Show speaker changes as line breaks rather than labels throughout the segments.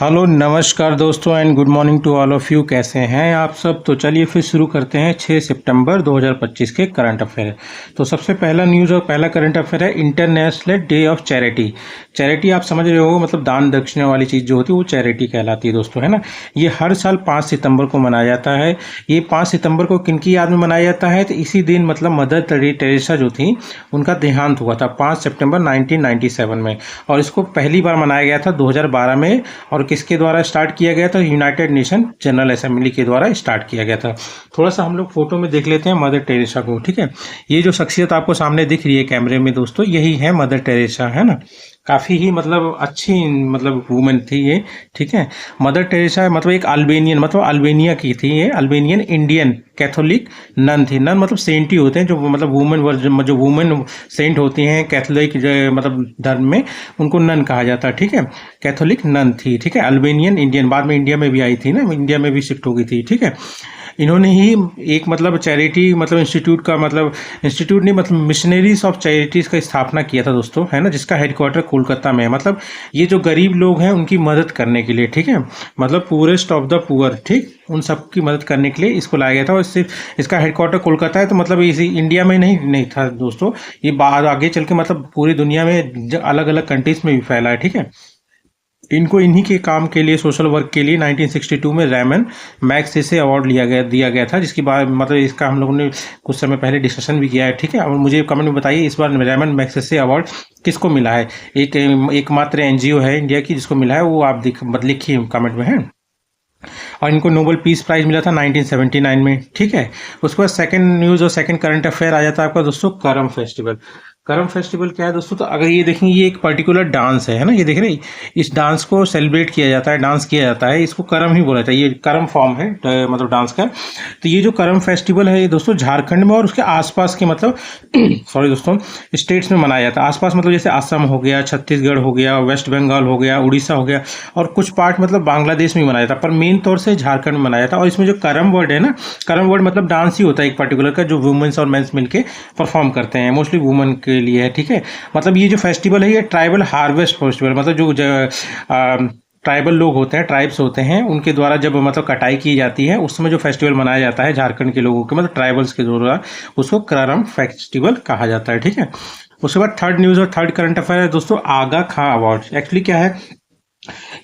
Hello नमस्कार दोस्तों and good morning to all of you. कैसे हैं आप सब। तो चलिए फिर शुरू करते हैं 6 सितंबर 2025 के करंट अफेयर। तो सबसे पहला न्यूज़ और पहला करंट अफेयर है international day of charity. Charity आप समझ रहे हो, मतलब दान दक्षिणा वाली चीज़ जो होती है वो चैरिटी कहलाती है दोस्तों, है ना। ये हर साल 5 सितंबर को मनाया जाता है। ये 5 सितंबर को किन की याद में मनाया जाता है, तो इसी दिन मतलब मदर टेरेसा जो थी उनका देहांत हुआ था 5 सितंबर 1997 में। और इसको पहली बार मनाया गया था 2012 में। और किसके द्वारा स्टार्ट किया गया था, यूनाइटेड नेशन जनरल असेंबली के द्वारा स्टार्ट किया गया था। थोड़ा सा हम लोग फोटो में देख लेते हैं मदर टेरेसा को, ठीक है। ये जो शख्सियत आपको सामने दिख रही है कैमरे में दोस्तों, यही है मदर टेरेसा, है ना। काफ़ी ही मतलब अच्छी मतलब वूमेन थी ये, ठीक है। मदर टेरेसा मतलब एक अल्बेनियन, मतलब अल्बेनिया की थी ये, अल्बेनियन इंडियन कैथोलिक नन थी। नन मतलब सेंट ही होते हैं जो मतलब वुमेन वर्जन, जो वुमेन सेंट होती हैं कैथोलिक मतलब धर्म में, उनको नन कहा जाता है, ठीक है। कैथोलिक नन थी, ठीक है। अल्बेनियन इंडियन, बाद में इंडिया में भी आई थी ना, इंडिया में भी शिफ्ट हो गई थी, ठीक है। इन्होंने ही एक मतलब चैरिटी मतलब इंस्टीट्यूट का मतलब इंस्टीट्यूट नहीं मतलब मिशनरीज ऑफ चैरिटीज़ का स्थापना किया था दोस्तों, है ना, जिसका हेडक्वार्टर कोलकाता में है। मतलब ये जो गरीब लोग हैं उनकी मदद करने के लिए, ठीक है, मतलब पूरेस्ट ऑफ द पुअर, ठीक, उन सब की मदद करने के लिए इसको लाया गया था। और सिर्फ इसका हेडक्वार्टर कोलकाता है, तो मतलब इसी इंडिया में नहीं था दोस्तों, ये बाहर आगे चल के मतलब पूरी दुनिया में अलग अलग कंट्रीज में भी फैला है, ठीक है। इनको इन्हीं के काम के लिए, सोशल वर्क के लिए 1962 में रैमन मैग्सेसे अवार्ड दिया गया था, जिसकी बात मतलब इसका हम लोगों ने कुछ समय पहले डिस्कशन भी किया है, ठीक है। और मुझे कमेंट में बताइए इस बार रैमन मैग्सेसे अवार्ड किसको मिला है। एकमात्र एनजीओ है इंडिया की जिसको मिला है, वो आप लिखिए कमेंट में, है। और इनको नोबेल पीस प्राइज मिला था 1979 में, ठीक है। उसके बाद सेकंड न्यूज़ और सेकंड करंट अफेयर आ जाता है आपका दोस्तों करम फेस्टिवल। करम फेस्टिवल क्या है दोस्तों, तो अगर ये देखेंगे ये एक पर्टिकुलर डांस है ना, ये देख रहे हैं, इस डांस को सेलिब्रेट किया जाता है, डांस किया जाता है, इसको करम ही बोला जाता है, ये करम फॉर्म है मतलब डांस का। तो ये जो करम फेस्टिवल है ये दोस्तों झारखंड में और उसके आसपास के मतलब सॉरी दोस्तों स्टेट्स में मनाया जाता है। आसपास मतलब जैसे असम हो गया, छत्तीसगढ़ हो गया, वेस्ट बंगाल हो गया, उड़ीसा हो गया, और कुछ पार्ट मतलब बांग्लादेश में मनाया जाता है, पर मेन तौर से झारखंड में मनाया जाता है। और इसमें जो करम वर्ड है ना, करम वर्ड मतलब डांस ही होता है एक पर्टिकुलर का, जो वुमेन्स और मेंस मिलके परफॉर्म करते हैं, मोस्टली वुमेन के लिए है, ठीक है। मतलब ये जो फेस्टिवल है ये ट्राइबल हार्वेस्ट फेस्टिवल, मतलब जो ट्राइबल लोग होते हैं, ट्राइब्स होते हैं, उनके द्वारा जब मतलब कटाई की जाती है उस समय जो फेस्टिवल मनाया जाता है झारखंड के लोगों के मतलब ट्राइबल्स के द्वारा, उसको करम फेस्टिवल कहा जाता है, ठीक है। उसके बाद थर्ड न्यूज़ और थर्ड करंट अफेयर है दोस्तों आगा खां अवार्ड। एक्चुअली क्या है,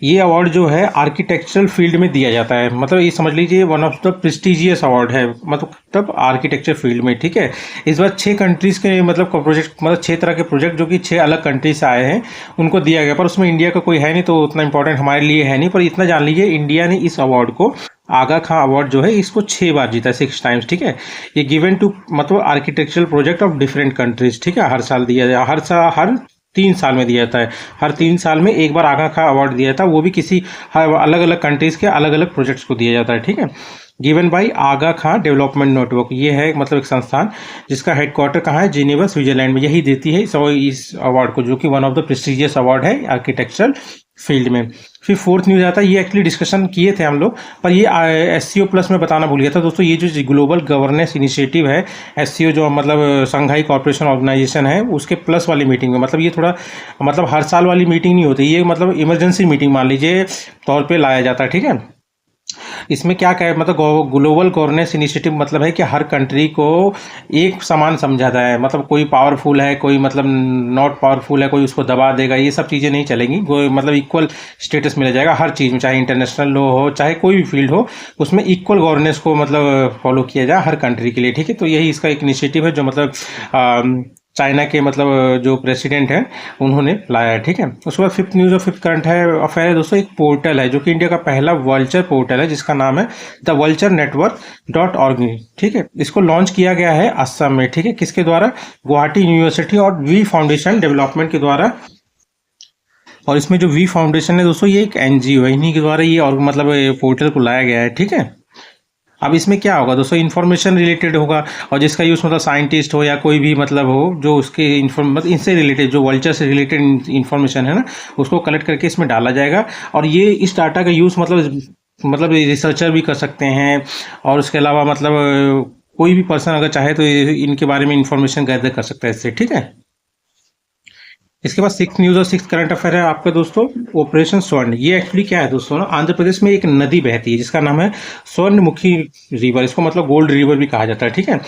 ये अवार्ड जो है आर्किटेक्चरल फील्ड में दिया जाता है, मतलब ये समझ लीजिए one of the prestigious award है, मतलब तब आर्किटेक्चर फील्ड में, ठीक है। इस बार 6 कंट्रीज के मतलब प्रोजेक्ट, मतलब 6 तरह के प्रोजेक्ट जो कि 6 अलग कंट्रीज से आए हैं उनको दिया गया, पर उसमें इंडिया का कोई है नहीं, तो उतना इंपॉर्टेंट हमारे लिए है नहीं। पर इतना जान लीजिए इंडिया ने इस अवार्ड को, आगा खां अवार्ड जो है इसको 6 बार जीता है, 6 टाइम्स, ठीक है। ये गिवन टू मतलब architectural project of different countries, ठीक है, हर साल दिया जाए, हर 3 साल में दिया जाता है, हर 3 साल में एक बार आगा खां अवार्ड दिया जाता है, वो भी किसी अलग अलग कंट्रीज के अलग अलग प्रोजेक्ट्स को दिया जाता है, ठीक है। Given by Aga Khan development network, ये है मतलब एक संस्थान जिसका हेडक्वार्टर कहाँ है, जिनेवा स्विट्जरलैंड में, यही देती है इस अवार्ड को, जो कि one of the prestigious award है आर्किटेक्चरल फील्ड में। फिर फोर्थ न्यूज़ आता है, ये एक्चुअली डिस्कशन किए थे हम लोग, पर ये SCO प्लस में बताना भूल गया था दोस्तों। ये जो ग्लोबल गवर्नेंस इनिशिएटिव है SCO, जो मतलब संघाई कॉर्पोरेशन ऑर्गेनाइजेशन है, उसके प्लस वाली मीटिंग में, मतलब ये थोड़ा मतलब हर साल वाली मीटिंग नहीं होती, ये मतलब इमरजेंसी मीटिंग मान लीजिए तौर पे लाया जाता है, ठीक है। इसमें क्या कहे मतलब ग्लोबल गवर्नेंस इनिशिएटिव मतलब है कि हर कंट्री को एक समान समझा जाए है, मतलब कोई पावरफुल है, कोई मतलब नॉट पावरफुल है, कोई उसको दबा देगा, ये सब चीज़ें नहीं चलेंगी। मतलब इक्वल स्टेटस मिला जाएगा हर चीज़ में, चाहे इंटरनेशनल लॉ हो, चाहे कोई भी फील्ड हो, उसमें इक्वल गवर्नेंस को मतलब फॉलो किया जाए हर कंट्री के लिए, ठीक है। तो यही इसका एक इनिशिएटिव है जो मतलब चाइना के मतलब जो प्रेसिडेंट हैं उन्होंने लाया है, ठीक है। उसके बाद फिफ्थ न्यूज़ और फिफ्थ करंट है अफेयर है दोस्तों, एक पोर्टल है जो कि इंडिया का पहला वल्चर पोर्टल है, जिसका नाम है thevulturenetwork.org, ठीक है। इसको लॉन्च किया गया है असम में, ठीक है, किसके द्वारा, गुवाहाटी यूनिवर्सिटी और वी फाउंडेशन डेवलपमेंट के द्वारा। और इसमें जो वी फाउंडेशन है दोस्तों ये एक NGO है, इन्हीं के द्वारा ये और मतलब पोर्टल को लाया गया है, ठीक है। अब इसमें क्या होगा दोस्तों, इन्फॉर्मेशन रिलेटेड होगा, और जिसका यूज़ मतलब साइंटिस्ट हो या कोई भी मतलब हो जो उसके मतलब इनसे रिलेटेड, जो वल्चर से रिलेटेड इन्फॉर्मेशन है ना, उसको कलेक्ट करके इसमें डाला जाएगा। और ये इस डाटा का यूज़ मतलब रिसर्चर भी कर सकते हैं, और उसके अलावा मतलब कोई भी पर्सन अगर चाहे तो इनके बारे में इंफॉर्मेशन गैदर कर सकता है इससे, ठीक है। इसके बाद सिक्स न्यूज़ और सिक्स करंट अफेयर है आपका दोस्तों, ऑपरेशन स्वर्ण। ये एक्चुअली क्या है दोस्तों ना, आंध्र प्रदेश में एक नदी बहती है जिसका नाम है स्वर्णमुखी रिवर, इसको मतलब गोल्ड रिवर भी कहा जाता है, ठीक है।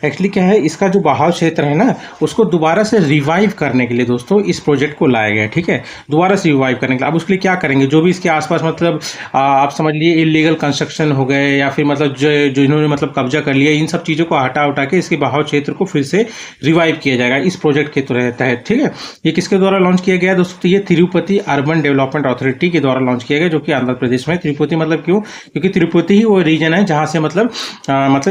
एक्चुअली क्या है, इसका जो बहाव क्षेत्र है ना, उसको दोबारा से रिवाइव करने के लिए दोस्तों इस प्रोजेक्ट को लाया गया है, ठीक है, दोबारा से रिवाइव करने के लिए। अब उसके लिए क्या करेंगे, जो भी इसके आसपास मतलब आप समझ लिए इलीगल कंस्ट्रक्शन हो गए या फिर मतलब जो इन्होंने मतलब कब्जा कर लिया, इन सब चीज़ों को हटा उठा के इसके बहाव क्षेत्र को फिर से रिवाइव किया जाएगा इस प्रोजेक्ट के तहत, ठीक है। ये किसके द्वारा लॉन्च किया गया है दोस्तों, तो ये तिरुपति अर्बन डेवलपमेंट अथॉरिटी के द्वारा लॉन्च किया गया, जो कि आंध्र प्रदेश में। तिरुपति मतलब क्यों, क्योंकि तिरुपति ही वो रीजन है जहाँ से मतलब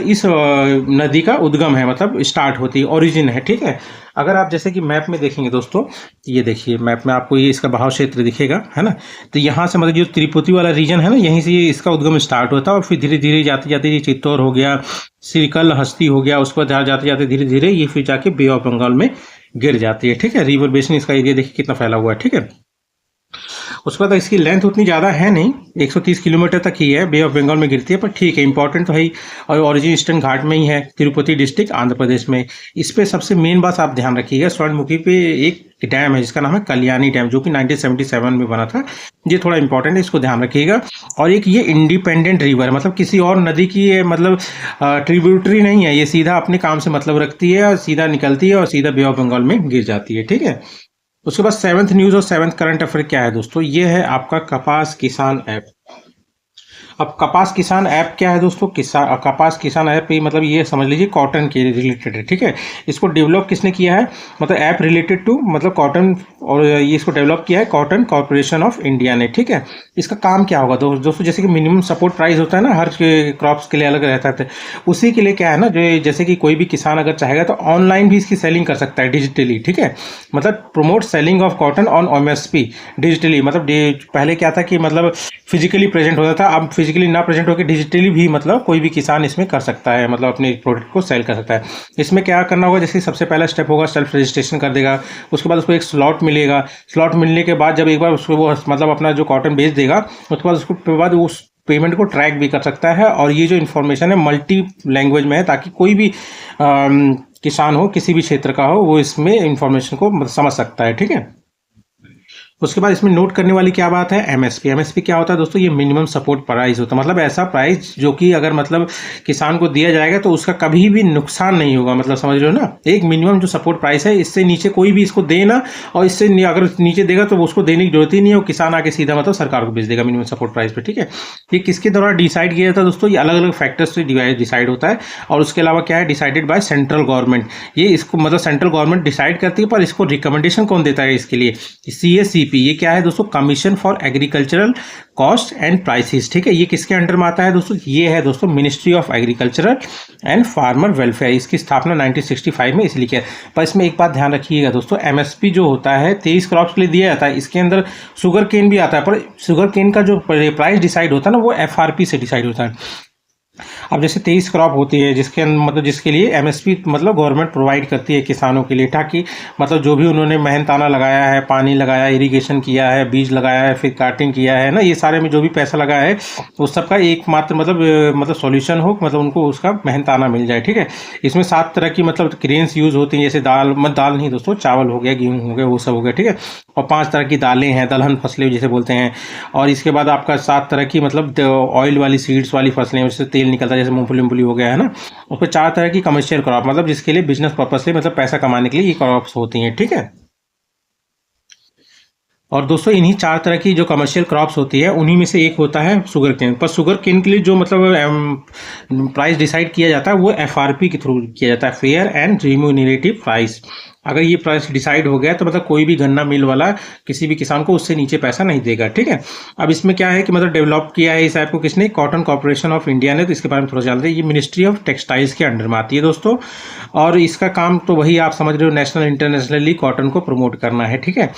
इस नदी का उद्गम है, मतलब स्टार्ट होती है, ओरिजिन है, ठीक है। अगर आप जैसे कि मैप में देखेंगे दोस्तों, ये देखिए मैप में आपको ये इसका बहाव क्षेत्र दिखेगा, है ना। तो यहाँ से मतलब जो तिरुपति वाला रीजन है ना, यहीं से इसका उद्गम स्टार्ट होता है और फिर धीरे धीरे जाते जाते ये चित्तौड़ हो गया, सिरकल हस्ती हो गया, उसके बाद जाते जाते धीरे धीरे ये फिर जाके बे ऑफ बंगाल में गिर जाती है, ठीक है। रिवर बेसिन इसका एरिया देखिए कितना फैला हुआ है, ठीक है। उसके बाद इसकी लेंथ उतनी ज़्यादा है नहीं, 130 किलोमीटर तक ही है, बे ऑफ बंगाल में गिरती है, पर ठीक है, इंपॉर्टेंट तो है ही। और ओरिजिन ईस्टर्न घाट में ही है, तिरुपति डिस्ट्रिक्ट आंध्र प्रदेश में। इस पे सबसे मेन बात आप ध्यान रखिएगा, स्वर्णमुखी पे एक डैम है जिसका नाम है कल्याणी डैम, जो कि 1977 में बना था। ये थोड़ा इंपॉर्टेंट है, इसको ध्यान रखिएगा। और एक ये इंडिपेंडेंट रिवर, मतलब किसी और नदी की ये मतलब ट्रिब्यूटरी नहीं है, ये सीधा अपने काम से मतलब रखती है और सीधा निकलती है और सीधा बे ऑफ बंगाल में गिर जाती है, ठीक है। उसके बाद सेवंथ न्यूज़ और सेवंथ करंट अफेयर क्या है दोस्तों, ये है आपका कपास किसान ऐप। अब कपास किसान ऐप क्या है दोस्तों, कपास किसान ऐप ये मतलब ये समझ लीजिए कॉटन के रिलेटेड है, ठीक है। इसको डेवलप किसने किया है, मतलब ऐप रिलेटेड टू मतलब कॉटन, और ये इसको डेवलप किया है कॉटन कॉर्पोरेशन ऑफ इंडिया ने, ठीक है। इसका काम क्या होगा दोस्तों, जैसे कि मिनिमम सपोर्ट प्राइस होता है ना, हर क्रॉप्स के लिए अलग रहता है, उसी के लिए क्या है ना, जो जैसे कि कोई भी किसान अगर चाहेगा तो ऑनलाइन भी इसकी सेलिंग कर सकता है डिजिटली, ठीक है। मतलब promote selling of cotton on MSP digitally, मतलब पहले क्या था कि मतलब फिजिकली प्रेजेंट होता था, अब फिजिकली ना प्रेजेंट होकर डिजिटली भी मतलब कोई भी किसान इसमें कर सकता है, मतलब अपने प्रोडक्ट को सेल कर सकता है। इसमें क्या करना होगा, जैसे सबसे पहला स्टेप होगा सेल्फ रजिस्ट्रेशन कर देगा, उसके बाद उसको एक स्लॉट मिलेगा, स्लॉट मिलने के बाद जब एक बार उसको वो मतलब अपना जो कॉटन बेच देगा, उसके बाद उसके बाद उस पेमेंट को ट्रैक भी कर सकता है। और ये जो इन्फॉर्मेशन है मल्टी लैंग्वेज में है, ताकि कोई भी किसान हो, किसी भी क्षेत्र का हो, वो इसमें इन्फॉर्मेशन को समझ सकता है, ठीक है। उसके बाद इसमें नोट करने वाली क्या बात है, MSP। MSP क्या होता है दोस्तों, ये मिनिमम सपोर्ट प्राइस होता है, मतलब ऐसा प्राइस जो कि अगर मतलब किसान को दिया जाएगा तो उसका कभी भी नुकसान नहीं होगा, मतलब समझ रहे हो ना। एक मिनिमम जो सपोर्ट प्राइस है, इससे नीचे कोई भी इसको देना, और इससे अगर नीचे देगा तो उसको देने की जरूरत ही नहीं है, किसान आके सीधा मतलब सरकार को बेच देगा मिनिमम सपोर्ट प्राइस पे, ठीक है। ये किसके द्वारा डिसाइड किया जाता है दोस्तों, ये अलग अलग फैक्टर्स से डिसाइड होता है। और उसके अलावा क्या है, डिसाइडेड बाय सेंट्रल गवर्नमेंट। ये इसको मतलब सेंट्रल गवर्नमेंट डिसाइड करती है, पर इसको रिकमेंडेशन कौन देता है इसके लिए, CACP। ये क्या है दोस्तों, commission for agricultural cost and prices, ठीक है। ये किसके अंडर में आता है दोस्तों, ये है दोस्तों ministry of agricultural and farmer welfare. इसकी स्थापना 1965 में इसलिए किया। पर इसमें एक बात ध्यान रखिएगा दोस्तों, MSP जो होता है 23 क्रॉप्स के लिए दिया जाता है, इसके अंदर शुगर केन भी आता है, पर शुगर केन का जो प्राइस डिसाइड होता है ना, वो FRP से डिसाइड होता है। अब जैसे 23 क्रॉप होती है जिसके मतलब जिसके लिए MSP मतलब गवर्नमेंट प्रोवाइड करती है किसानों के लिए, ताकि मतलब जो भी उन्होंने मेहनताना लगाया है, पानी लगाया, इरिगेशन किया है, बीज लगाया है, फिर काटिंग किया है ना, ये सारे में जो भी पैसा लगाया है उस सबका एकमात्र मतलब सॉल्यूशन हो, मतलब उनको उसका मेहनताना मिल जाए, ठीक है। इसमें 7 तरह की मतलब ग्रेन्स यूज होती हैं, जैसे दाल नहीं दोस्तों, चावल हो गया, गेहूँ हो गया, वो सब हो गया, ठीक है। और 5 तरह की दालें हैं, दलहन फसलें जिसे बोलते हैं। और इसके बाद आपका 7 तरह की मतलब ऑयल वाली सीड्स वाली फसलें, उससे तेल निकलता है, जैसे मूंगफली हो गया है ना। उसमें 4 तरह की कमर्शियल क्रॉप, मतलब जिसके लिए बिजनेस पर्पज से मतलब पैसा कमाने के लिए ये क्रॉप्स होती हैं, ठीक है। और दोस्तों इन्हीं 4 तरह की जो कमर्शियल क्रॉप्स होती है, उन्हीं में से एक होता है शुगर केन। पर शुगर केन के लिए जो मतलब प्राइस डिसाइड किया जाता है वो FRP के थ्रू किया जाता है, फेयर एंड रिम्यूनरेटिव प्राइस। अगर ये प्राइस डिसाइड हो गया तो मतलब कोई भी गन्ना मिल वाला किसी भी किसान को उससे नीचे पैसा नहीं देगा, ठीक है। अब इसमें क्या है कि मतलब डेवलप किया है इस ऐप को किसने, कॉटन कॉर्पोरेशन ऑफ इंडिया ने। तो इसके बारे में थोड़ा जानते हैं। ये मिनिस्ट्री ऑफ टेक्सटाइल्स के अंडर में आती है दोस्तों, और इसका काम तो वही आप समझ रहे हो, नेशनल इंटरनेशनली कॉटन को प्रमोट करना है, ठीक है।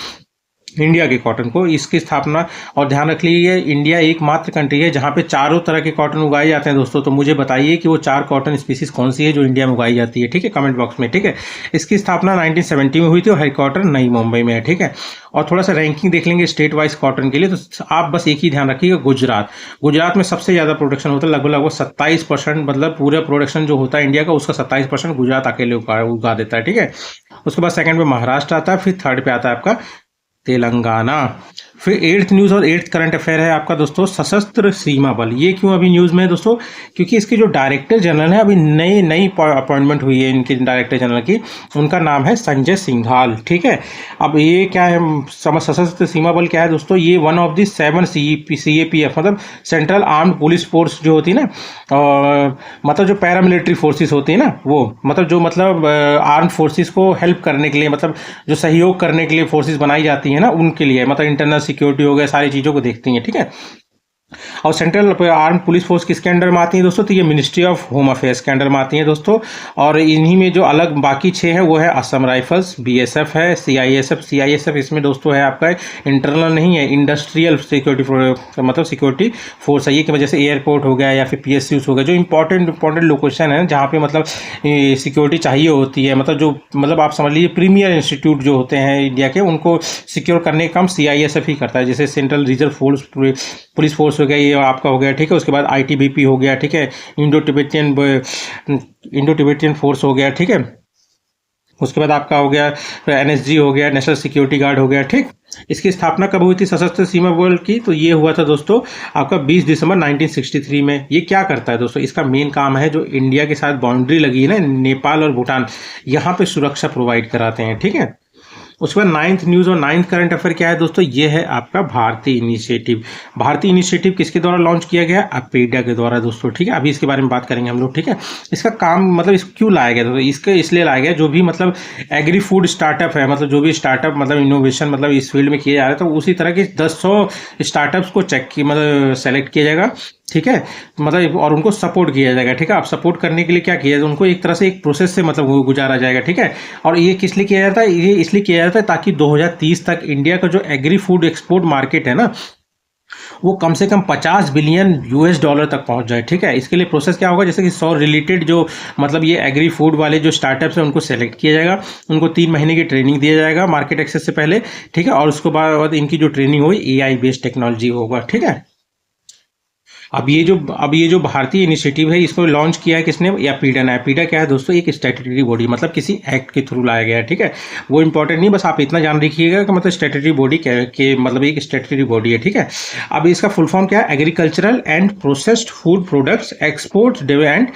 इंडिया के कॉटन को, इसकी स्थापना। और ध्यान रख लीजिए, इंडिया एकमात्र कंट्री है जहाँ पे चारों तरह के कॉटन उगाए जाते हैं दोस्तों। तो मुझे बताइए कि वो 4 कॉटन स्पीसीज कौन सी है जो इंडिया में उगाई जाती है, ठीक है, कमेंट बॉक्स में, ठीक है। इसकी स्थापना 1970 में हुई थी और हेडक्वार्टर नई मुंबई में है, ठीक है। और थोड़ा सा रैंकिंग देख लेंगे स्टेट वाइज कॉटन के लिए, तो आप बस एक ही ध्यान रखिएगा, गुजरात में सबसे ज़्यादा प्रोडक्शन होता है, लगभग 27%, मतलब पूरा प्रोडक्शन जो होता है इंडिया का उसका 27% गुजरात अकेले उगा देता है, ठीक है। उसके बाद सेकंड पे महाराष्ट्र आता है, फिर थर्ड पे आता है आपका तेलंगाना। फिर एट्थ न्यूज़ और एट्थ करंट अफेयर है आपका दोस्तों, सशस्त्र सीमा बल। ये क्यों अभी न्यूज़ में है दोस्तों? क्योंकि इसके जो डायरेक्टर जनरल है, अभी नई अपॉइंटमेंट हुई है इनके डायरेक्टर जनरल की, उनका नाम है संजय सिंघाल, ठीक है। अब ये क्या है, सशस्त्र सीमा बल क्या है दोस्तों? ये वन ऑफ द 7 CAPF, मतलब सेंट्रल आर्म्ड पुलिस फोर्स जो होती है ना, मतलब जो पैरामिलिट्री फोर्सेस होती है ना, वो मतलब जो मतलब आर्म फोर्सेस को हेल्प करने के लिए, मतलब जो सहयोग करने के लिए फोर्सेस बनाई जाती है ना, उनके लिए, मतलब इंटरनल सिक्योरिटी हो गया, सारी चीज़ों को देखती हैं, ठीक है। और सेंट्रल आर्म पुलिस फोर्स किसके अंडर में आती है दोस्तों? तो ये मिनिस्ट्री ऑफ होम अफेयर्स के अंडर में आती हैं दोस्तों। और इन्हीं में जो अलग बाकी 6 है वो है असम राइफल्स, BSF है, CISF इसमें दोस्तों है आपका इंटरनल नहीं है, इंडस्ट्रियल सिक्योरिटी, मतलब सिक्योरिटी फोर्स है ये, कि जैसे एयरपोर्ट हो गया या फिर PSUs हो गया, जो इंपॉर्टेंट लोकेशन है जहाँ पे मतलब सिक्योरिटी चाहिए होती है, मतलब जो मतलब आप समझ लीजिए प्रीमियर इंस्टीट्यूट जो होते हैं इंडिया के, उनको सिक्योर करने का काम CISF ही करता है। जैसे central reserve force police force हो गया, ये आपका हो गया, ठीक है। उसके बाद ITBP हो गया, ठीक है, इंडो टिबेटियन फोर्स हो गया, ठीक है। उसके बाद आपका हो गया NSG हो गया, नेशनल सिक्योरिटी गार्ड हो गया, ठीक। इसकी स्थापना कब हुई थी सशस्त्र सीमा बल की? तो ये हुआ था दोस्तों आपका 20 दिसंबर 1963 में। ये क्या करता है दोस्तों? इसका मेन काम है, जो इंडिया के साथ बाउंड्री लगी है ना, नेपाल और भूटान, यहाँ पे सुरक्षा प्रोवाइड कराते हैं, ठीक है। उसके बाद 9th न्यूज़ और 9th करंट अफेयर क्या है दोस्तों? ये है आपका भारतीय इनिशिएटिव। भारतीय इनिशिएटिव किसके द्वारा लॉन्च किया गया? अपेडा के द्वारा दोस्तों, ठीक है। अभी इसके बारे में बात करेंगे हम लोग, ठीक है। इसका काम मतलब इस क्यों लाया गया दोस्तों? इसके इसलिए लाया गया, जो भी मतलब एग्री फूड स्टार्टअप है, मतलब जो भी स्टार्टअप मतलब इनोवेशन मतलब इस फील्ड में किया जा रहा है, तो उसी तरह के 10 स्टार्टअप्स को चेक की मतलब सेलेक्ट किया जाएगा, ठीक है, मतलब और उनको सपोर्ट किया जाएगा, ठीक है। आप सपोर्ट करने के लिए क्या किया जाए, उनको एक तरह से एक प्रोसेस से मतलब गुजारा जाएगा, ठीक है। और ये किस लिए किया जाता है? ये इसलिए किया जाता है ताकि 2030 तक इंडिया का जो एग्री फूड एक्सपोर्ट मार्केट है ना, वो कम से कम $50 बिलियन तक पहुंच जाए, ठीक है। इसके लिए प्रोसेस क्या होगा? जैसे कि 100 रिलेटेड जो मतलब ये एग्री फूड वाले जो स्टार्टअप्स हैं उनको सेलेक्ट किया जाएगा, उनको 3 महीने की ट्रेनिंग दिया जाएगा मार्केट एक्सेस से पहले, ठीक है। और उसके बाद इनकी जो ट्रेनिंग होगी AI बेस्ड टेक्नोलॉजी होगा, ठीक है। अब ये जो भारतीय इनिशिएटिव है, इसको लॉन्च किया है किसने? या पीडा ने। पीडा क्या है दोस्तों? एक स्टैट्यूटरी बॉडी, मतलब किसी एक्ट के थ्रू लाया गया है, ठीक है। वो इंपॉर्टेंट नहीं, बस आप इतना जान रखिएगा कि मतलब स्टैट्यूटरी बॉडी के मतलब एक स्टैट्यूटरी बॉडी है, ठीक है। अब इसका फुल फॉर्म क्या है? Agricultural and processed food products export and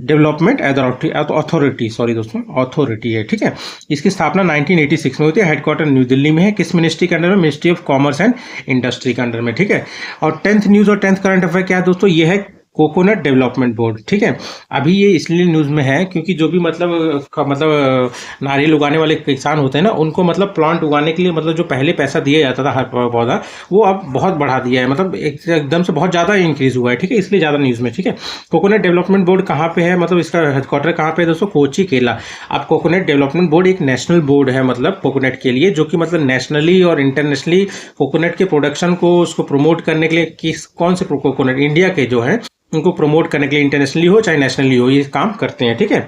development authority, sorry दोस्तों, अथॉरिटी है, ठीक है। इसकी स्थापना 1986 में होती है, हेडक्वार्टर न्यू दिल्ली में है। किस मिनिस्ट्री के अंडर में? Ministry of commerce and industry के अंडर में, ठीक है। और 10th न्यूज़ और 10th करंट अफेयर क्या है दोस्तों? ये है कोकोनट डेवलपमेंट बोर्ड, ठीक है। अभी ये इसलिए न्यूज़ में है क्योंकि जो भी मतलब नारियल उगाने वाले किसान होते हैं ना, उनको मतलब प्लांट उगाने के लिए मतलब जो पहले पैसा दिया जाता था हर पौधा, वो अब बहुत बढ़ा दिया है, मतलब एकदम से बहुत ज़्यादा इंक्रीज हुआ है, ठीक है। इसलिए ज़्यादा न्यूज़ में, ठीक है। कोकोनट डेवलपमेंट बोर्ड कहाँ पे है? मतलब इसका हेडक्वार्टर कहाँ पे है दोस्तों? कोची, केरला। अब कोकोनट डेवलपमेंट बोर्ड एक नेशनल बोर्ड है, मतलब कोकोनट के लिए, जो कि मतलब नेशनली और इंटरनेशनली कोकोनट के प्रोडक्शन को उसको प्रमोट करने के लिए कौन से कोकोनट इंडिया के जो है उनको प्रमोट करने के लिए, इंटरनेशनली हो चाहे नेशनली हो, ये काम करते हैं, ठीक है।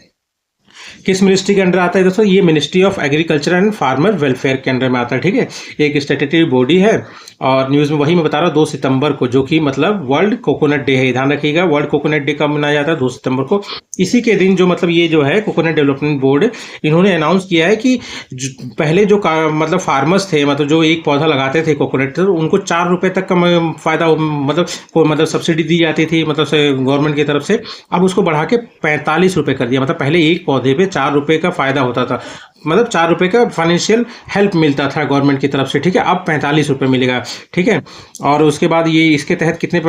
किस मिनिस्ट्री के अंडर आता है दोस्तों? ये ministry of agriculture and farmer welfare के अंडर में आता है, ठीक है। एक स्टैट्यूटरी बॉडी है। और न्यूज़ में वही मैं बता रहा हूँ, 2 सितंबर को, जो कि मतलब वर्ल्ड कोकोनट डे है, ध्यान रखिएगा। वर्ल्ड कोकोनट डे कब मनाया जाता है? 2 सितंबर को। इसी के दिन जो मतलब ये जो है कोकोनट डेवलपमेंट बोर्ड, इन्होंने अनाउंस किया है कि पहले जो मतलब फार्मर्स थे, मतलब जो एक पौधा लगाते थे कोकोनट, तो उनको 4 रुपये तक का फायदा मतलब सब्सिडी दी जाती थी, मतलब गवर्नमेंट की तरफ से। अब उसको बढ़ा के 45 रुपये कर दिया, मतलब पहले एक पौधे पे 4 रुपये का फायदा होता था, मतलब 4 रुपये का फाइनेंशियल हेल्प मिलता था गवर्नमेंट की तरफ से, ठीक है। अब 45 रुपये मिलेगा, ठीक है। और उसके बाद ये इसके तहत कितने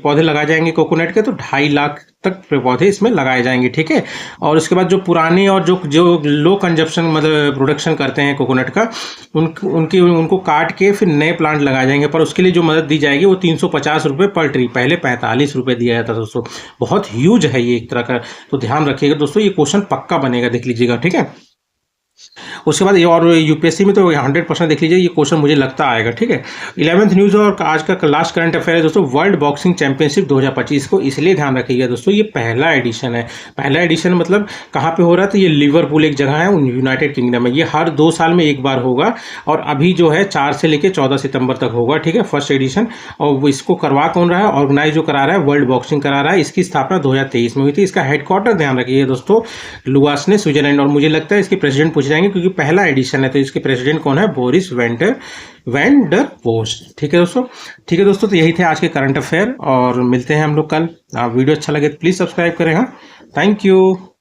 पौधे लगाए जाएंगे कोकोनट के? तो 2.5 लाख तक पौधे इसमें लगाए जाएंगे, ठीक है। और उसके बाद जो पुराने और जो लो कंजप्शन मतलब प्रोडक्शन करते हैं कोकोनट का, उनको काट के फिर नए प्लांट लगाए जाएंगे, पर उसके लिए जो मदद दी जाएगी वो 350 रुपये पर ट्री, पहले 45 रुपये दिया जाता था दोस्तों। बहुत ह्यूज है ये एक तरह का, तो ध्यान रखिएगा दोस्तों, ये क्वेश्चन पक्का बनेगा, देख लीजिएगा, ठीक है। उसके बाद ये और यूपीएससी में तो 100% देख लीजिए, ये क्वेश्चन मुझे लगता आएगा, ठीक है। 11th न्यूज़ और आज का लास्ट करंट अफेयर है दोस्तों, वर्ल्ड बॉक्सिंग चैंपियनशिप 2025 को इसलिए ध्यान रखिएगा दोस्तों, ये पहला एडिशन है। पहला एडिशन मतलब कहाँ पे हो रहा है, तो ये लिवरपूल एक जगह है यूनाइटेड किंगडम में। ये हर 2 साल में एक बार होगा और अभी जो है 4 से लेकर 14 सितंबर तक होगा, ठीक है, फर्स्ट एडिशन। और इसको करवा कौन रहा है, ऑर्गेनाइज जो करा रहा है वर्ल्ड बॉक्सिंग करा रहा है। इसकी स्थापना 2023 में हुई थी। इसका हेडक्वार्टर ध्यान रखिएगा दोस्तों, लुआसने, स्विट्जरलैंड। और मुझे लगता है इसके प्रेसिडेंट पूछ जाएंगे क्योंकि पहला एडिशन है, तो इसके प्रेसिडेंट कौन है, बोरिस वैन डर पोस्ट। ठीक है दोस्तों, ठीक है दोस्तों, तो यही थे आज के करंट अफेयर और मिलते हैं हम लोग कल। वीडियो अच्छा लगे तो प्लीज़ सब्सक्राइब करें। हाँ, थैंक यू।